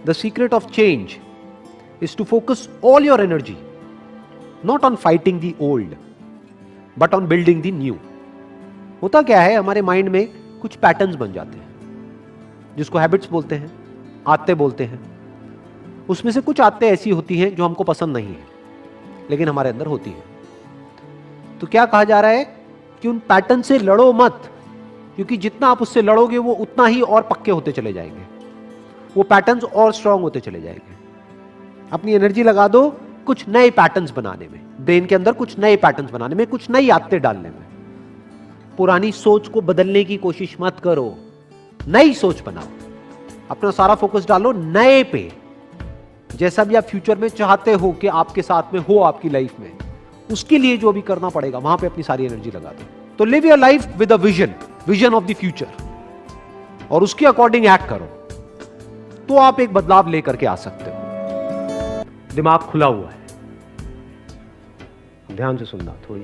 The secret of change is to focus all your energy not on fighting the old but on building the new. होता क्या है, हमारे mind में कुछ patterns बन जाते हैं जिसको हैबिट्स बोलते हैं, आदतें बोलते हैं। उसमें से कुछ आदतें ऐसी होती हैं जो हमको पसंद नहीं है लेकिन हमारे अंदर होती है। तो क्या कहा जा रहा है कि उन पैटर्न से लड़ो मत, क्योंकि जितना आप उससे लड़ोगे वो उतना ही और पक्के होते चले जाएंगे, वो पैटर्न्स और स्ट्रांग होते चले जाएंगे। अपनी एनर्जी लगा दो कुछ नए पैटर्न्स बनाने में, ब्रेन के अंदर कुछ नए पैटर्न्स बनाने में, कुछ नई आदतें डालने में। पुरानी सोच को बदलने की कोशिश मत करो, नई सोच बनाओ। अपना सारा फोकस डालो नए पे। जैसा भी आप फ्यूचर में चाहते हो कि आपके साथ में हो आपकी लाइफ में, उसके लिए जो भी करना पड़ेगा वहां पे अपनी सारी एनर्जी लगा दो। तो live your life with a vision of the future, और उसके अकॉर्डिंग एक्ट करो, तो आप एक बदलाव लेकर के आ सकते हो। दिमाग खुला हुआ है, ध्यान से सुनना, थोड़ी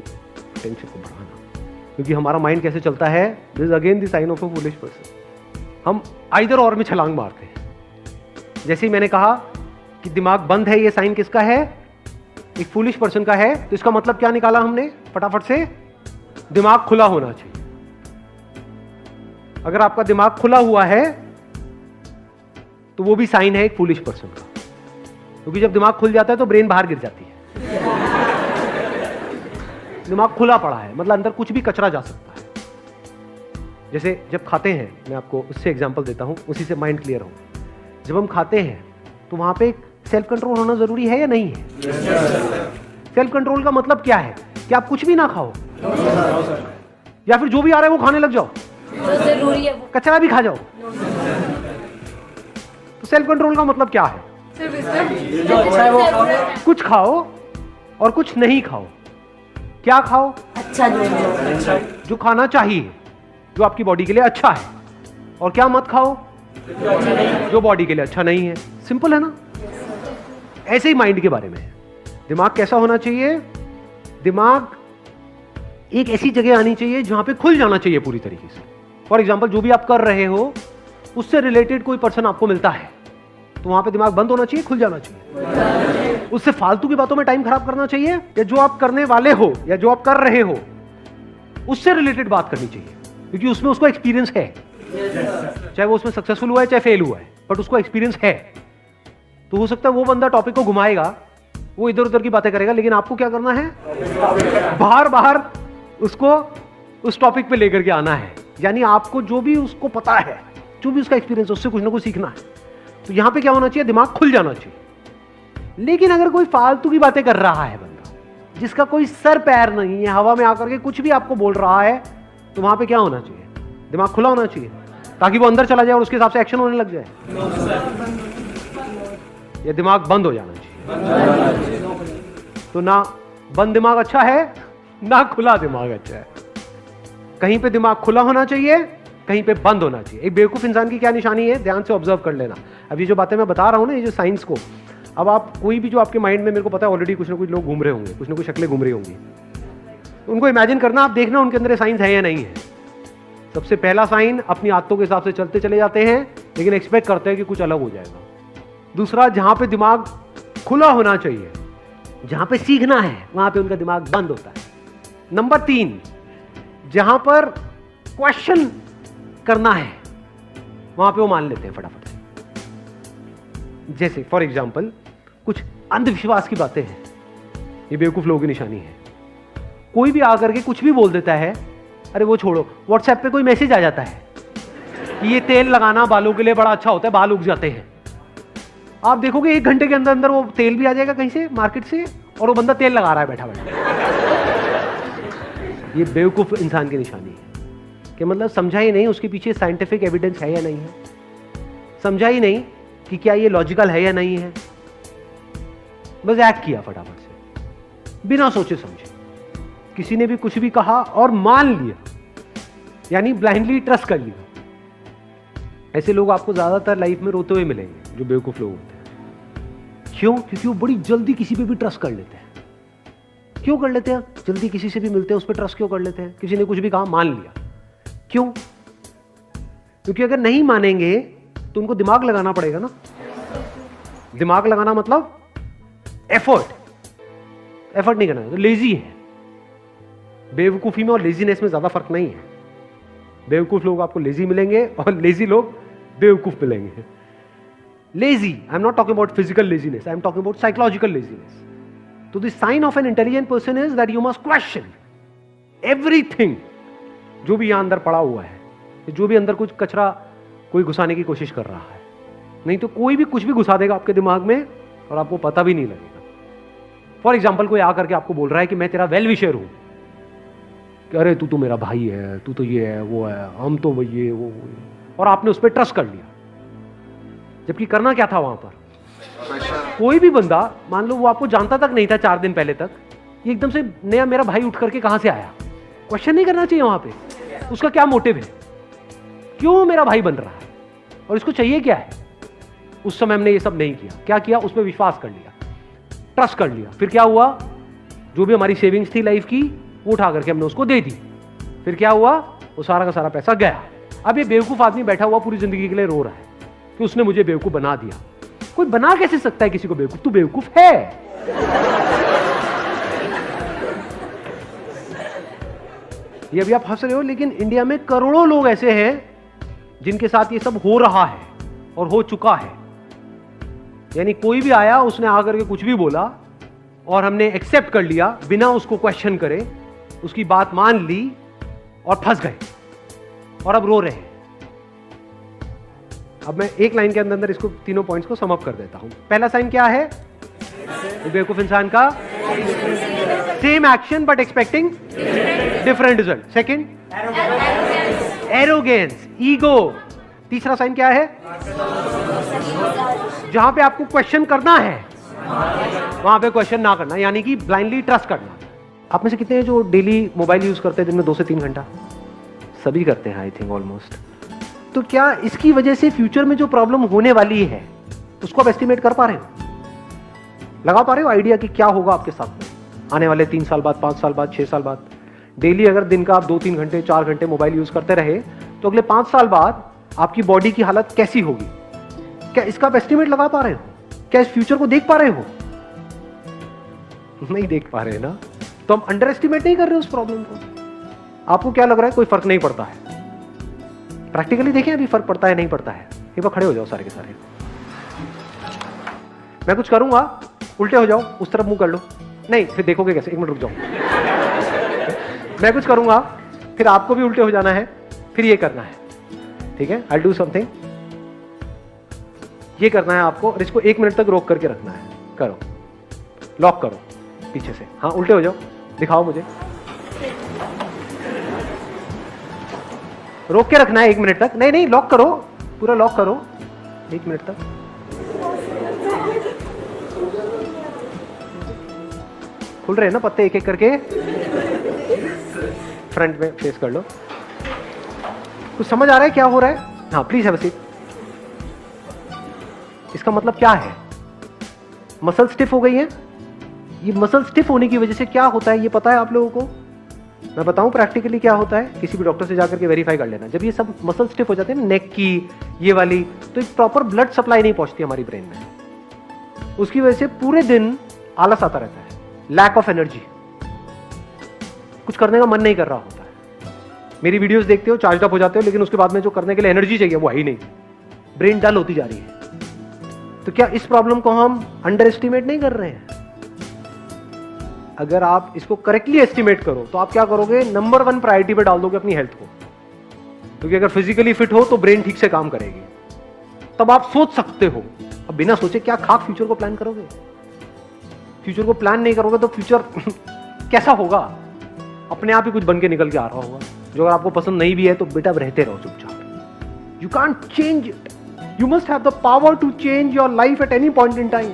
टेंशन को बढ़ाना, क्योंकि हमारा माइंड कैसे चलता है, this is again the sign of a foolish person. हम आइदर और में छलांग मारते हैं। जैसे ही मैंने कहा कि दिमाग बंद है, ये साइन किसका है, एक फूलिश पर्सन का है, तो इसका मतलब क्या निकाला हमने फटाफट से, दिमाग खुला होना चाहिए। अगर आपका दिमाग खुला हुआ है तो वो भी साइन है एक फूलिश पर्सन का, क्योंकि जब दिमाग खुल जाता है तो ब्रेन बाहर गिर जाती है। दिमाग खुला पड़ा है मतलब अंदर कुछ भी कचरा जा सकता है। जैसे जब खाते हैं, मैं आपको उससे एग्जांपल देता हूं, उसी से माइंड क्लियर हो। जब हम खाते हैं तो वहां पे सेल्फ कंट्रोल होना जरूरी है या नहीं है? सेल्फ कंट्रोल का मतलब क्या है कि आप कुछ भी ना खाओ, या फिर जो भी आ रहा है वो खाने लग जाओ, जरूरी है वो। कचरा भी खा जाओ। तो सेल्फ कंट्रोल का मतलब क्या है? जो अच्छा है वो खाओ, कुछ खाओ और कुछ नहीं खाओ। क्या खाओ? अच्छा जो खाना चाहिए, जो आपकी बॉडी के लिए अच्छा है, और क्या मत खाओ जो बॉडी के लिए अच्छा नहीं है। सिंपल है ना? ऐसे ही माइंड के बारे में है। दिमाग कैसा होना चाहिए? दिमाग एक ऐसी जगह आनी चाहिए जहां पे खुल जाना चाहिए पूरी तरीके से। फॉर एग्जाम्पल, जो भी आप कर रहे हो उससे रिलेटेड कोई पर्सन आपको मिलता है तो वहां पे दिमाग बंद होना चाहिए, खुल जाना चाहिए। उससे फालतू की बातों में टाइम खराब करना चाहिए, या जो आप करने वाले हो या जो आप कर रहे हो उससे रिलेटेड बात करनी चाहिए, क्योंकि उसमें उसको एक्सपीरियंस है। चाहे वो उसमें सक्सेसफुल हुआ है चाहे फेल हुआ है, बट उसको एक्सपीरियंस है। तो हो सकता है वो बंदा टॉपिक को घुमाएगा, वो इधर उधर की बातें करेगा, लेकिन आपको क्या करना है, बाहर बाहर उसको उस टॉपिक पे लेकर के आना है। यानी आपको जो भी उसको पता है, जो भी उसका एक्सपीरियंस है, उससे कुछ ना कुछ सीखना है। तो यहां पे क्या होना चाहिए? दिमाग खुल जाना चाहिए। लेकिन अगर कोई फालतू की बातें कर रहा है बंदा, जिसका कोई सर पैर नहीं है, हवा में आकर के कुछ भी आपको बोल रहा है, तो वहां पे क्या होना चाहिए? दिमाग खुला होना चाहिए, ताकि वो अंदर चला जाए और उसके हिसाब से एक्शन होने लग जाए। या दिमाग बंद हो जाना चाहिए। तो ना बंद दिमाग अच्छा है, ना खुला दिमाग अच्छा है। कहीं पे दिमाग खुला होना चाहिए, कहीं पे बंद होना चाहिए। एक बेवकूफ इंसान की क्या निशानी है, ध्यान से ऑब्जर्व कर लेना। अब ये जो बातें मैं बता रहा हूं ना, ये जो साइंस को, अब आप कोई भी जो आपके माइंड में, मेरे को पता है ऑलरेडी कुछ ना कुछ लोग घूम रहे होंगे, कुछ ना कुछ शक्लें घूम रही होंगी, तो उनको इमेजिन करना, आप देखना उनके अंदर साइंस है या नहीं है। सबसे पहला साइन, अपनी आदतों के हिसाब से चलते चले जाते हैं लेकिन एक्सपेक्ट करते हैं कि कुछ अलग हो जाएगा। दूसरा, जहां पे दिमाग खुला होना चाहिए, जहां पे सीखना है, वहां पे उनका दिमाग बंद होता है। नंबर 3, जहां पर क्वेश्चन करना है, वहां पे वो मान लेते हैं फटाफट से। जैसे फॉर एग्जांपल, कुछ अंधविश्वास की बातें हैं, ये बेवकूफ लोगों की निशानी है। कोई भी आकर के कुछ भी बोल देता है, अरे वो छोड़ो, व्हाट्सएप पे कोई मैसेज आ जाता है कि ये तेल लगाना बालों के लिए बड़ा अच्छा होता है, बाल उग जाते हैं। आप देखोगे 1 घंटे के अंदर अंदर वो तेल भी आ जाएगा कहीं से, मार्केट से, और वो बंदा तेल लगा रहा है बैठा बैठा। ये बेवकूफ इंसान की निशानी है कि मतलब समझा ही नहीं उसके पीछे साइंटिफिक एविडेंस है या नहीं है, समझा ही नहीं कि क्या ये लॉजिकल है या नहीं है, बस एक्ट किया फटाफट से बिना सोचे समझे। किसी ने भी कुछ भी कहा और मान लिया, यानी ब्लाइंडली ट्रस्ट कर लिया। ऐसे लोग आपको ज्यादातर लाइफ में रोते हुए मिलेंगे, जो बेवकूफ लोग होते हैं। क्यों? क्योंकि वो बड़ी जल्दी किसी पे भी ट्रस्ट कर लेते हैं। क्यों कर लेते हैं? जल्दी किसी से भी मिलते हैं, उस पर ट्रस्ट क्यों कर लेते हैं? किसी ने कुछ भी कहा, मान लिया। क्यों? क्योंकि अगर नहीं मानेंगे तो उनको दिमाग लगाना पड़ेगा ना। दिमाग लगाना मतलब एफर्ट नहीं करना, तो लेजी है। बेवकूफी में और लेजीनेस में ज्यादा फर्क नहीं है। बेवकूफ लोग आपको लेजी मिलेंगे और लेजी लोग बेवकूफ मिलेंगे। Lazy, I am not talking about physical laziness, I am talking about psychological laziness. तो the sign of an intelligent person is that you must question everything जो भी यहां अंदर पड़ा हुआ है, जो भी अंदर कुछ कचरा कोई घुसाने की कोशिश कर रहा है। नहीं तो कोई भी कुछ भी घुसा देगा आपके दिमाग में और आपको पता भी नहीं लगेगा। फॉर एग्जाम्पल, कोई आकर के आपको बोल रहा है कि मैं तेरा वेल विशर हूं, कि अरे तू तो मेरा भाई है, तू तो ये है वो है, हम तो ये वो, और आपने उस पर ट्रस्ट कर लिया। जबकि करना क्या था वहां पर? कोई भी बंदा, मान लो वो आपको जानता तक नहीं था 4 दिन पहले तक, ये एकदम से नया मेरा भाई उठ करके कहां से आया? क्वेश्चन नहीं करना चाहिए वहां पे, उसका क्या मोटिव है, क्यों मेरा भाई बन रहा है और इसको चाहिए क्या है। उस समय हमने ये सब नहीं किया। क्या किया? उस पर विश्वास कर लिया, ट्रस्ट कर लिया। फिर क्या हुआ? जो भी हमारी सेविंग्स थी लाइफ की, वो उठा करके हमने उसको दे दी। फिर क्या हुआ? वो सारा का सारा पैसा गया। अब ये बेवकूफ आदमी बैठा हुआ पूरी जिंदगी के लिए रो रहा है कि उसने मुझे बेवकूफ बना दिया। कोई बना कैसे सकता है किसी को बेवकूफ? तू बेवकूफ है। ये अभी आप हंस रहे हो, लेकिन इंडिया में करोड़ों लोग ऐसे हैं जिनके साथ ये सब हो रहा है और हो चुका है। यानी कोई भी आया, उसने आकर के कुछ भी बोला और हमने एक्सेप्ट कर लिया बिना उसको क्वेश्चन करे, उसकी बात मान ली और फंस गए और अब रो रहे हैं। अब मैं एक लाइन के अंदर अंदर इसको तीनों पॉइंट्स को सम अप कर देता हूं। पहला साइन क्या है बेवकूफ इंसान का? Same action but expecting different result. Second, arrogance, ego. तीसरा साइन क्या है? जहां पे आपको क्वेश्चन करना है वहां पे क्वेश्चन ना करना, यानी कि ब्लाइंडली ट्रस्ट करना। आप में से कितने हैं जो डेली मोबाइल यूज करते हैं दिन में 2 से 3 घंटा? सभी करते हैं आई थिंक ऑलमोस्ट। तो क्या इसकी वजह से फ्यूचर में जो प्रॉब्लम होने वाली है उसको आप एस्टिमेट कर पा रहे हो? लगा पा रहे हो आइडिया कि क्या होगा आपके साथ में आने वाले 3 साल बाद, 5 साल बाद, 6 साल बाद? डेली अगर दिन का आप 2-3 घंटे 4 घंटे मोबाइल यूज करते रहे तो अगले 5 साल बाद आपकी बॉडी की हालत कैसी होगी? क्या इसका आप एस्टिमेट लगा पा रहे हो? क्या इस फ्यूचर को देख पा रहे हो? नहीं देख पा रहे ना, तो हम अंडर एस्टिमेट नहीं कर रहे उस प्रॉब्लम को। आपको क्या लग रहा है कोई फर्क नहीं पड़ता है? प्रैक्टिकली देखें अभी फर्क पड़ता है नहीं पड़ता है। एक बार खड़े हो जाओ सारे के सारे। मैं कुछ करूंगा, उल्टे हो जाओ, उस तरफ मुंह कर लो। नहीं, फिर देखोगे कैसे? 1 मिनट रुक जाओ। मैं कुछ करूंगा, फिर आपको भी उल्टे हो जाना है, फिर ये करना है, ठीक है? आई डू समथिंग, ये करना है आपको और इसको 1 मिनट तक रोक करके रखना है। करो, लॉक करो पीछे से। हाँ, उल्टे हो जाओ, दिखाओ मुझे। रोक के रखना है 1 मिनट तक। नहीं, लॉक करो, पूरा लॉक करो 1 मिनट तक। खुल रहे हैं ना पत्ते एक एक करके? फ्रंट में फेस कर लो। कुछ समझ आ रहा है क्या हो रहा है? हाँ, प्लीज हैव अ सीट। इसका मतलब क्या है? मसल स्टिफ हो गई है। ये मसल स्टिफ होने की वजह से क्या होता है ये पता है आप लोगों को? मैं बताऊं प्रैक्टिकली क्या होता है? किसी भी डॉक्टर से जाकर के वेरीफाई कर लेना। जब ये सब मसल स्टिफ हो जाते हैं, नेक की ये वाली, तो एक प्रॉपर ब्लड सप्लाई नहीं पहुंचती हमारी ब्रेन में। उसकी वजह से पूरे दिन आलस आता रहता है, लैक ऑफ एनर्जी, कुछ करने का मन नहीं कर रहा होता है। मेरी वीडियोस देखते हो, चार्ज अप हो जाते हो, लेकिन उसके बाद में जो करने के लिए एनर्जी चाहिए वो है ही नहीं। ब्रेन डल होती जा रही है। तो क्या इस प्रॉब्लम को हम अंडर एस्टिमेट नहीं कर रहे हैं? अगर आप इसको करेक्टली एस्टिमेट करो तो आप क्या करोगे? नंबर 1 प्रायोरिटी पे डाल दोगे अपनी हेल्थ को, क्योंकि अगर फिजिकली फिट हो तो ब्रेन ठीक से काम करेगी। तब आप सोच सकते हो। अब बिना सोचे क्या खाक फ्यूचर को प्लान करोगे? फ्यूचर को प्लान नहीं करोगे तो फ्यूचर कैसा होगा? अपने आप ही कुछ बन के निकल के आ रहा होगा, जो अगर आपको पसंद नहीं भी है तो बेटा रहते रहो चुपचाप। You can't change it. You must have the power to change your life at any point in time.